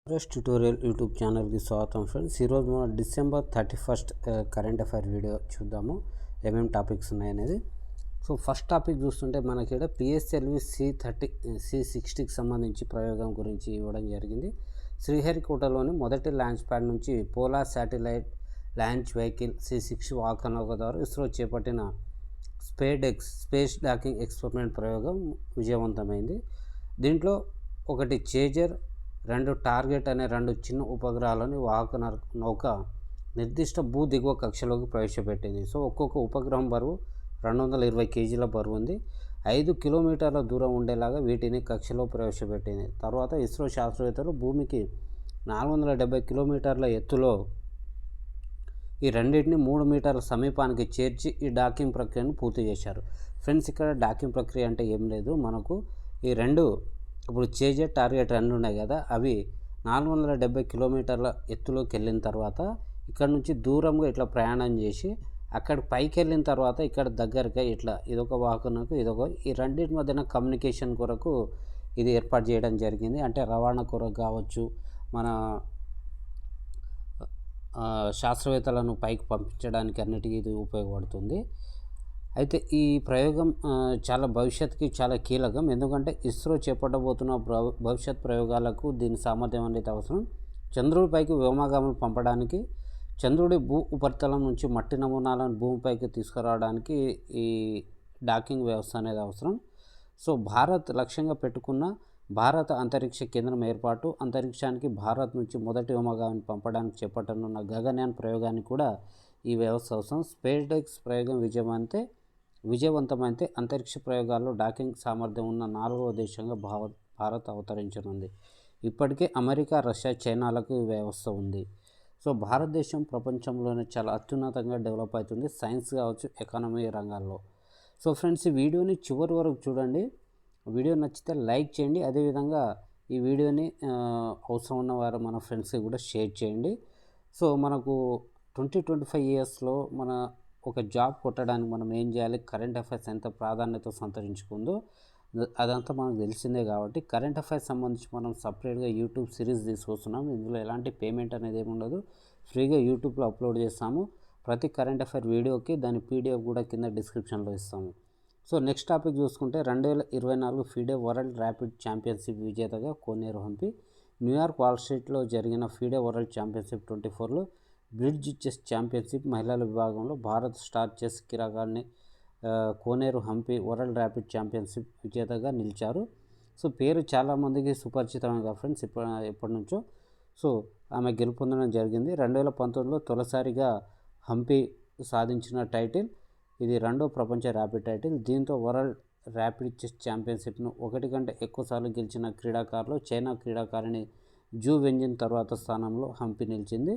First tutorial YouTube ఛానల్కి స్వాగతం friends. ఈరోజు మనం డిసెంబర్ 31 కరెంట్ అఫైర్ వీడియో చూద్దాము, ఏమేమి టాపిక్స్ ఉన్నాయనేది. సో ఫస్ట్ టాపిక్ చూస్తుంటే మనకి ఇక్కడ పిఎస్ఎల్వి C60కి సంబంధించి ప్రయోగం గురించి ఇవ్వడం జరిగింది. శ్రీహరికోటలోని మొదటి లాంచ్ ప్యాడ్ నుంచి polar satellite launch vehicle C60 వాహననౌక ద్వారా ఇస్రో చేపట్టిన స్పేస్ డాకింగ్ ఎక్స్పెరిమెంట్ ప్రయోగం విజయవంతమైంది. దీంట్లో ఒకటి చేజర్, 2 టార్గెట్ అనే 2 చిన్న ఉపగ్రహాలను వాహక నౌక నిర్దిష్ట భూ దిగువ కక్షలోకి ప్రవేశపెట్టింది. సో ఒక్కొక్క ఉపగ్రహం బరువు 220 కేజీల బరువు ఉంది. 5 కిలోమీటర్ల దూరం ఉండేలాగా వీటిని కక్షలో ప్రవేశపెట్టింది. తర్వాత ఇస్రో శాస్త్రవేత్తలు భూమికి 470 కిలోమీటర్ల ఎత్తులో ఈ రెండింటిని 3 మీటర్ల సమీపానికి చేర్చి ఈ డాకింగ్ ప్రక్రియను పూర్తి చేశారు. ఫ్రెండ్స్, ఇక్కడ డాకింగ్ ప్రక్రియ అంటే ఏం లేదు, మనకు ఈ రెండు ఇప్పుడు చేజర్, టార్గెట్ 2 ఉన్నాయి కదా, అవి 470 కిలోమీటర్ల ఎత్తులోకి వెళ్ళిన తర్వాత ఇక్కడ నుంచి దూరంగా ఇట్లా ప్రయాణం చేసి అక్కడ పైకి వెళ్ళిన తర్వాత ఇక్కడ దగ్గరగా ఇట్లా ఇదొక వాహనకు ఈ రెండింటి మధ్యన కమ్యూనికేషన్ కొరకు ఇది ఏర్పాటు చేయడం జరిగింది. అంటే రవాణా కొరకు కావచ్చు, మన శాస్త్రవేత్తలను పైకి పంపించడానికి అన్నిటికీ ఇది ఉపయోగపడుతుంది. అయితే ఈ ప్రయోగం చాలా భవిష్యత్తుకి చాలా కీలకం, ఎందుకంటే ఇస్రో చేపట్టబోతున్న భవిష్యత్ ప్రయోగాలకు దీని సామర్థ్యం అనేది అవసరం. చంద్రుడిపైకి వ్యోమగాములు పంపడానికి, చంద్రుడి భూ ఉపరితలం నుంచి మట్టి నమూనాలను భూమిపైకి తీసుకురావడానికి ఈ డాకింగ్ వ్యవస్థ అనేది అవసరం. సో భారత్ లక్ష్యంగా పెట్టుకున్న భారత అంతరిక్ష కేంద్రం ఏర్పాటు, అంతరిక్షానికి భారత్ నుంచి మొదటి వ్యోమగామిని పంపడానికి చేపట్టనున్న గగన్యాన్ ప్రయోగానికి కూడా ఈ వ్యవస్థ అవసరం. స్పేస్ డెక్స్ ప్రయోగం విజయవంతమైతే అంతరిక్ష ప్రయోగాల్లో డాకింగ్ సామర్థ్యం ఉన్న 4వ దేశంగా భారత్ అవతరించనుంది. ఇప్పటికే అమెరికా, రష్యా, చైనాలకు ఈ వ్యవస్థ ఉంది. సో భారతదేశం ప్రపంచంలోనే చాలా అత్యున్నతంగా డెవలప్ అవుతుంది, సైన్స్ కావచ్చు, ఎకానమీ రంగాల్లో. సో ఫ్రెండ్స్, ఈ వీడియోని చివరి వరకు చూడండి. వీడియో నచ్చితే లైక్ చేయండి, అదేవిధంగా ఈ వీడియోని అవసరం ఉన్న వారు మన ఫ్రెండ్స్కి కూడా షేర్ చేయండి. సో మనకు 20-25 ఇయర్స్లో మన ఒక జాబ్ కొట్టడానికి మనం ఏం చేయాలి, కరెంట్ అఫైర్స్ ఎంత ప్రాధాన్యత సంతరించుకుందో అదంతా మనకు తెలిసిందే. కాబట్టి కరెంట్ అఫైర్స్ సంబంధించి మనం సపరేట్గా యూట్యూబ్ సిరీస్ తీసుకొస్తున్నాం. ఇందులో ఎలాంటి పేమెంట్ అనేది ఏమి ఉండదు, ఫ్రీగా యూట్యూబ్లో అప్లోడ్ చేస్తాము. ప్రతి కరెంట్ అఫైర్ వీడియోకి దాని PDF కూడా కింద డిస్క్రిప్షన్లో ఇస్తాము. సో నెక్స్ట్ టాపిక్ చూసుకుంటే 2024 ఫీడే వరల్డ్ ర్యాపిడ్ ఛాంపియన్షిప్ విజేతగా కోనేరు హంపి. న్యూయార్క్ వాల్ స్ట్రీట్లో జరిగిన ఫీడే వరల్డ్ ఛాంపియన్షిప్ 24లో బ్రిడ్జ్ చెస్ ఛాంపియన్షిప్ మహిళల విభాగంలో భారత్ స్టార్ చెస్ క్రీడాకారిణి Koneru Humpy world rapid championship విజేతగా నిలిచారు. సో పేరు చాలామందికి సుపరిచితమే కదా ఫ్రెండ్స్, ఎప్పటి నుంచో. సో ఆమె గెలుపొందడం జరిగింది. 2019లో తొలిసారిగా హంపి సాధించిన టైటిల్ ఇది, 2వ ప్రపంచ ర్యాపిడ్ టైటిల్. దీంతో వరల్డ్ ర్యాపిడ్ చెస్ ఛాంపియన్షిప్ను 1 కంటే ఎక్కువసార్లు గెలిచిన క్రీడాకారులు చైనా క్రీడాకారిణి జూ వెంజిన్ తర్వాత స్థానంలో హంపి నిలిచింది.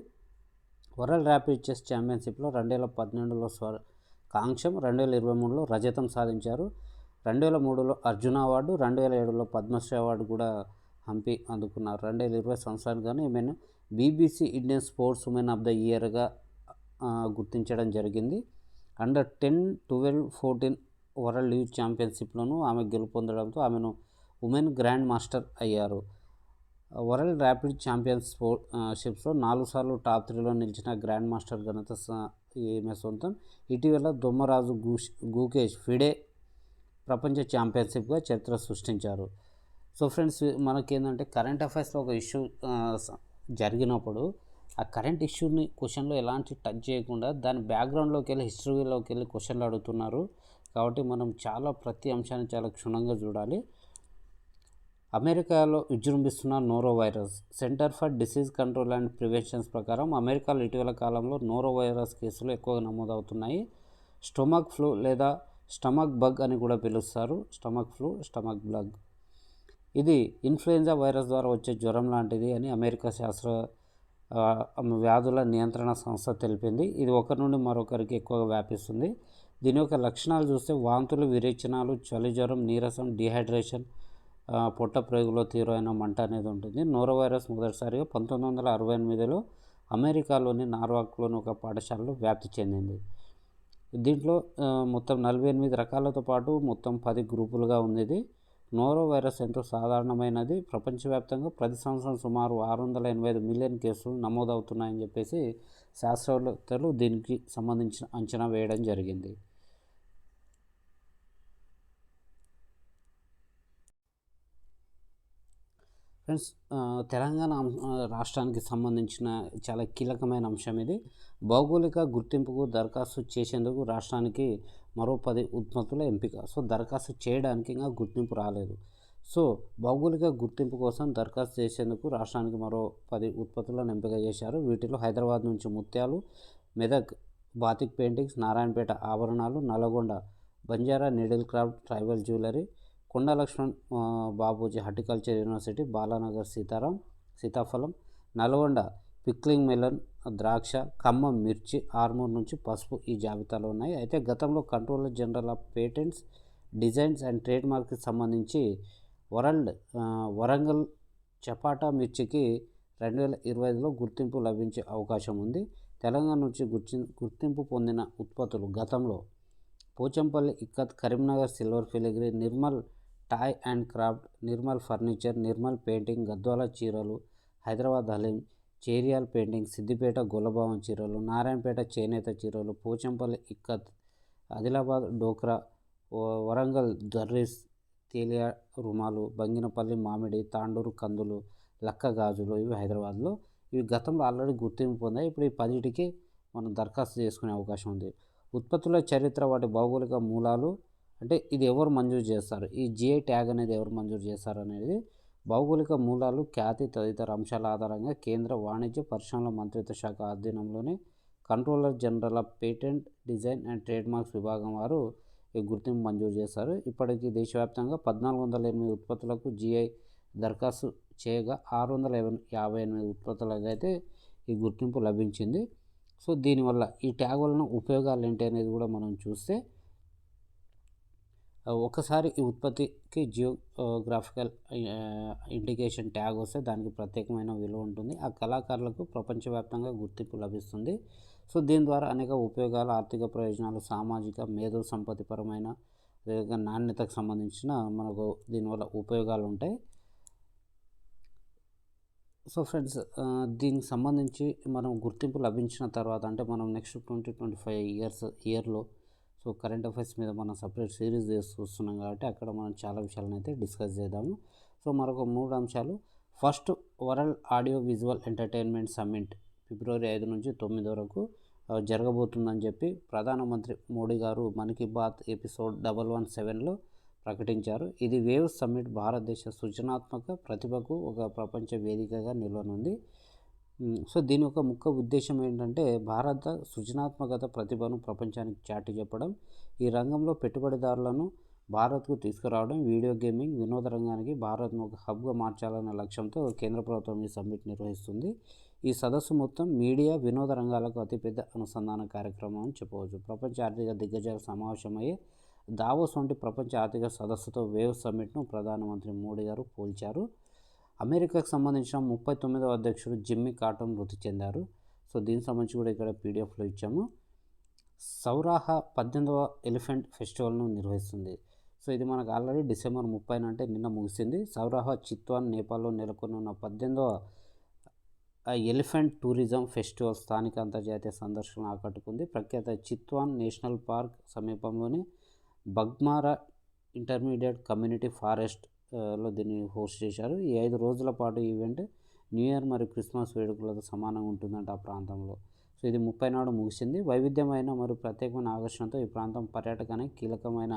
వరల్డ్ ర్యాపిడ్ చెస్ ఛాంపియన్షిప్లో 2018లో కాంస్యం, 2023లో రజతం సాధించారు. 2003లో అర్జున అవార్డు, 2007లో పద్మశ్రీ అవార్డు కూడా హంపి అందుకున్నారు. 2020 సంవత్సరానికి గాను ఈమెను BBC Indian sports woman of the ఇయర్గా గుర్తించడం జరిగింది. అండర్ 10, 12, 14 వరల్డ్ యూత్ ఛాంపియన్షిప్లోనూ ఆమె గెలుపొందడంతో ఆమెను ఉమెన్ గ్రాండ్ మాస్టర్ అయ్యారు. వరల్డ్ ర్యాపిడ్ ఛాంపియన్షిప్స్లో 4 సార్లు టాప్ 3లో నిలిచిన గ్రాండ్ మాస్టర్ ఘనత ఈమె సొంతం. ఇటీవల దొమ్మరాజు గూకేష్ ఫిడే ప్రపంచ ఛాంపియన్షిప్గా చరిత్ర సృష్టించారు. సో ఫ్రెండ్స్, మనకేంటంటే కరెంట్ అఫైర్స్లో ఒక ఇష్యూ జరిగినప్పుడు ఆ కరెంట్ ఇష్యూని క్వశ్చన్లో ఎలాంటి టచ్ చేయకుండా దాని బ్యాక్గ్రౌండ్లోకి వెళ్ళి హిస్టరీలోకి వెళ్ళి క్వశ్చన్లు అడుగుతున్నారు. కాబట్టి మనం ప్రతి అంశాన్ని చాలా క్షుణ్ణంగా చూడాలి. అమెరికాలో విజృంభిస్తున్న noro virus. Centre for disease control and preventions ప్రకారం అమెరికాలో ఇటీవల కాలంలో నోరో వైరస్ కేసులు ఎక్కువగా నమోదవుతున్నాయి. స్టొమక్ ఫ్లూ లేదా స్టమక్ బగ్ అని కూడా పిలుస్తారు. స్టమక్ ఫ్లూ, స్టమక్ బగ్ ఇది ఇన్ఫ్లుయెంజా వైరస్ ద్వారా వచ్చే జ్వరం లాంటిది అని అమెరికా వ్యాధుల నియంత్రణ సంస్థ తెలిపింది. ఇది ఒకరి నుండి మరొకరికి ఎక్కువగా వ్యాపిస్తుంది. దీని యొక్క లక్షణాలు చూస్తే వాంతులు, విరేచనాలు, చలి జ్వరం, నీరసం, డిహైడ్రేషన్, పొట్ట ప్రేగులో తీవ్రమైన మంట అనేది ఉంటుంది. నోరో వైరస్ మొదటిసారిగా 1968లో అమెరికాలోని నార్వాక్లోని ఒక పాఠశాలలో వ్యాప్తి చెందింది. దీంట్లో మొత్తం 48 రకాలతో పాటు మొత్తం 10 గ్రూపులుగా ఉంది. నోరో వైరస్ ఎంతో సాధారణమైనది. ప్రపంచవ్యాప్తంగా ప్రతి సంవత్సరం సుమారు 685 మిలియన్ కేసులు నమోదవుతున్నాయని చెప్పేసి శాస్త్రవేత్తలు దీనికి సంబంధించిన అంచనా వేయడం జరిగింది. ఫ్రెండ్స్, తెలంగాణ రాష్ట్రానికి సంబంధించిన చాలా కీలకమైన అంశం ఇది. భౌగోళిక గుర్తింపుకు దరఖాస్తు చేసేందుకు రాష్ట్రానికి మరో 10 ఉత్పత్తుల ఎంపిక. సో దరఖాస్తు చేయడానికి ఇంకా గుర్తింపు రాలేదు. సో భౌగోళిక గుర్తింపు కోసం దరఖాస్తు చేసేందుకు రాష్ట్రానికి మరో 10 ఉత్పత్తులను ఎంపిక చేశారు. వీటిలో హైదరాబాద్ నుంచి ముత్యాలు, మెదక్ బాతిక్ పెయింటింగ్స్, నారాయణపేట ఆభరణాలు, Nalgonda Banjara needle craft tribal jewellery, కొండ లక్ష్మణ్ బాబూజీ హార్టికల్చర్ యూనివర్సిటీ, బాలానగర్ సీతాఫలం, నల్గొండ పిక్లింగ్ మెలన్ ద్రాక్ష, ఖమ్మం మిర్చి, ఆర్మూర్ నుంచి పసుపు ఈ జాబితాలో ఉన్నాయి. అయితే గతంలో controller general of patents, designs and trade మార్క్కి సంబంధించి వరంగల్ చపాటా మిర్చికి 2025లో గుర్తింపు లభించే అవకాశం ఉంది. తెలంగాణ నుంచి గుర్తింపు పొందిన ఉత్పత్తులు గతంలో Pochampally ikat, Karimnagar silver filigree, Nirmal toy and craft, Nirmal furniture, Nirmal painting, Gadwal చీరలు, హైదరాబాద్ హలీం, చేరియాల్ పెయింటింగ్, సిద్దిపేట గొల్లభావం చీరలు, నారాయణపేట చేనేత చీరలు, పోచంపల్లి ఇక్కత్, ఆదిలాబాద్ డోక్రా, వరంగల్ దర్రీస్ తేలియా రుమాలు, బంగినపల్లి మామిడి, తాండూరు కందులు, లక్క గాజులు ఇవి హైదరాబాద్లో. ఇవి గతంలో ఆల్రెడీ గుర్తింపు పొందాయి. ఇప్పుడు ఈ 10టికి మనం దరఖాస్తు చేసుకునే అవకాశం ఉంది. ఉత్పత్తుల చరిత్ర, వాటి భౌగోళిక మూలాలు, అంటే ఇది ఎవరు మంజూరు చేస్తారు, ఈ జిఐ ట్యాగ్ అనేది ఎవరు మంజూరు చేస్తారు అనేది, భౌగోళిక మూలాలు, ఖ్యాతి తదితర అంశాల ఆధారంగా కేంద్ర వాణిజ్య పరిశ్రమల మంత్రిత్వ శాఖ ఆధీనంలోని controller general of patent, design and trade marks విభాగం వారు ఈ గుర్తింపు మంజూరు చేస్తారు. ఇప్పటికీ దేశవ్యాప్తంగా 1408 ఉత్పత్తులకు జిఐ దరఖాస్తు చేయగా 658 ఉత్పత్తులకు అయితే ఈ గుర్తింపు లభించింది. సో దీనివల్ల ఈ ట్యాగ్ వలన ఉపయోగాలు ఏంటి అనేది కూడా మనం చూస్తే, ఒకసారి ఈ ఉత్పత్తికి జియోగ్రాఫికల్ ఇండికేషన్ ట్యాగ్ వస్తే దానికి ప్రత్యేకమైన విలువ ఉంటుంది. ఆ కళాకారులకు ప్రపంచవ్యాప్తంగా గుర్తింపు లభిస్తుంది. సో దీని ద్వారా అనేక ఉపయోగాలు, ఆర్థిక ప్రయోజనాలు, సామాజిక, మేధో సంపత్తిపరమైన, అదేవిధంగా నాణ్యతకు సంబంధించిన మనకు దీనివల్ల ఉపయోగాలు ఉంటాయి. సో ఫ్రెండ్స్, దీనికి సంబంధించి మనం గుర్తింపు లభించిన తర్వాత, అంటే మనం నెక్స్ట్ 2025 ఇయర్లో సో కరెంట్ అఫైర్స్ మీద మనం సపరేట్ సిరీస్ చూస్తున్నాం కాబట్టి అక్కడ మనం చాలా విషయాలను అయితే డిస్కస్ చేద్దాము. సో మరొక 3 అంశాలు. First, world audio visual entertainment summit ఫిబ్రవరి 5 నుంచి 9 వరకు జరగబోతుందని చెప్పి ప్రధానమంత్రి మోడీ గారు మన్ కీ బాత్ ఎపిసోడ్ 117లో ప్రకటించారు. ఇది వేవ్స్ సమ్మిట్ భారతదేశ సృజనాత్మక ప్రతిభకు ఒక ప్రపంచ వేదికగా నిలవనుంది. సో దీని యొక్క ముఖ్య ఉద్దేశం ఏంటంటే, భారత సృజనాత్మకత ప్రతిభను ప్రపంచానికి చాటి చెప్పడం, ఈ రంగంలో పెట్టుబడిదారులను భారత్కు తీసుకురావడం, వీడియో గేమింగ్ వినోద రంగానికి భారత్ను ఒక హబ్గా మార్చాలనే లక్ష్యంతో కేంద్ర ప్రభుత్వం ఈ సమ్మిట్ నిర్వహిస్తుంది. ఈ సదస్సు మొత్తం మీడియా, వినోద రంగాలకు అతిపెద్ద అనుసంధాన కార్యక్రమం అని చెప్పవచ్చు. ప్రపంచ ఆర్థిక దిగ్గజాలు సమావేశమయ్యే దావోస్ వంటి ప్రపంచ ఆర్థిక సదస్సుతో వేవ్ సమ్మిట్ను ప్రధానమంత్రి మోడీ గారు పోల్చారు. అమెరికాకు సంబంధించిన 39వ అధ్యక్షుడు జిమ్మీ కార్టర్ మృతి చెందారు. సో దీనికి సంబంధించి కూడా ఇక్కడ పీడిఎఫ్లో ఇచ్చాము. సౌరాహ 18వ ఎలిఫెంట్ ఫెస్టివల్ను నిర్వహిస్తుంది. సో ఇది మనకు ఆల్రెడీ డిసెంబర్ 30 అంటే నిన్న ముగిసింది. సౌరాహ చిత్వాన్ నేపాల్లో నెలకొని ఉన్న 18వ ఎలిఫెంట్ టూరిజం ఫెస్టివల్ స్థానిక అంతర్జాతీయ సందర్శనను ఆకట్టుకుంది. ప్రఖ్యాత చిత్వాన్ నేషనల్ పార్క్ సమీపంలోని బగ్మారా ఇంటర్మీడియట్ కమ్యూనిటీ ఫారెస్ట్లో దీన్ని హోస్ట్ చేశారు. ఈ 5 రోజుల పాటు ఈవెంట్ న్యూ ఇయర్ మరియు క్రిస్మస్ వేడుకలతో సమానంగా ఉంటుందంట ఆ ప్రాంతంలో. సో ఇది 30 నాడు ముగిసింది. వైవిధ్యమైన మరియు ప్రత్యేకమైన ఆకర్షణతో ఈ ప్రాంతం పర్యాటకానికి కీలకమైన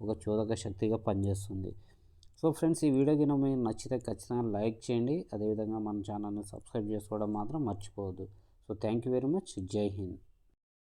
ఒక చోదక శక్తిగా పనిచేస్తుంది. సో ఫ్రెండ్స్, ఈ వీడియో కింద మీకు నచ్చితే ఖచ్చితంగా లైక్ చేయండి. అదేవిధంగా మన ఛానల్ని సబ్స్క్రైబ్ చేసుకోవడం మాత్రం మర్చిపోవద్దు. So thank you very much. జై హింద్.